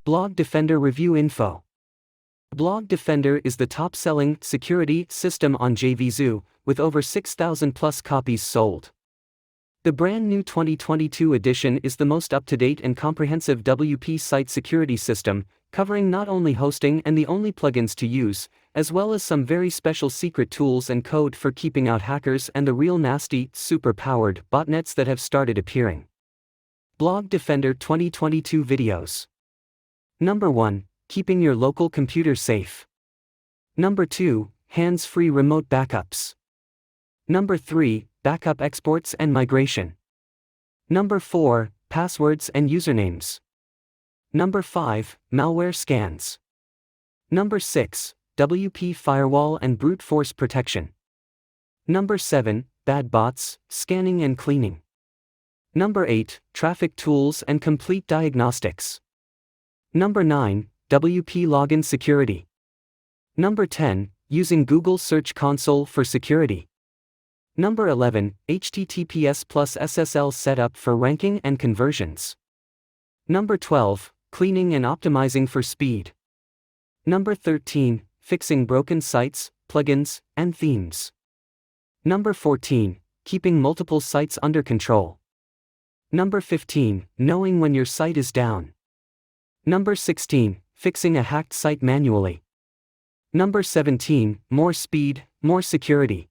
Blog Defender Review Info. Blog Defender is the top-selling security system on JVZoo, with over 6,000 plus copies sold. The brand new 2022 edition is the most up-to-date and comprehensive WP site security system, covering not only hosting and the only plugins to use, as well as some very special secret tools and code for keeping out hackers and the real nasty, super-powered botnets that have started appearing. Blog Defender 2022 videos. Number 1. Keeping your local computer safe. Number 2. Hands-free remote backups. Number 3. Backup exports and migration. Number 4. Passwords and usernames. Number 5. Malware scans. Number 6. WP firewall and brute force protection. Number 7. Bad bots, scanning and cleaning. Number 8. Traffic tools and complete diagnostics. Number 9. WP login security. Number 10. Using Google Search Console for security. Number 11. HTTPS plus SSL setup for ranking and conversions. Number 12. Cleaning and optimizing for speed. Number 13. Fixing broken sites, plugins, and themes. Number 14. Keeping multiple sites under control. Number 15. Knowing when your site is down. Number 16. Fixing a hacked site manually. Number 17. More speed, more security.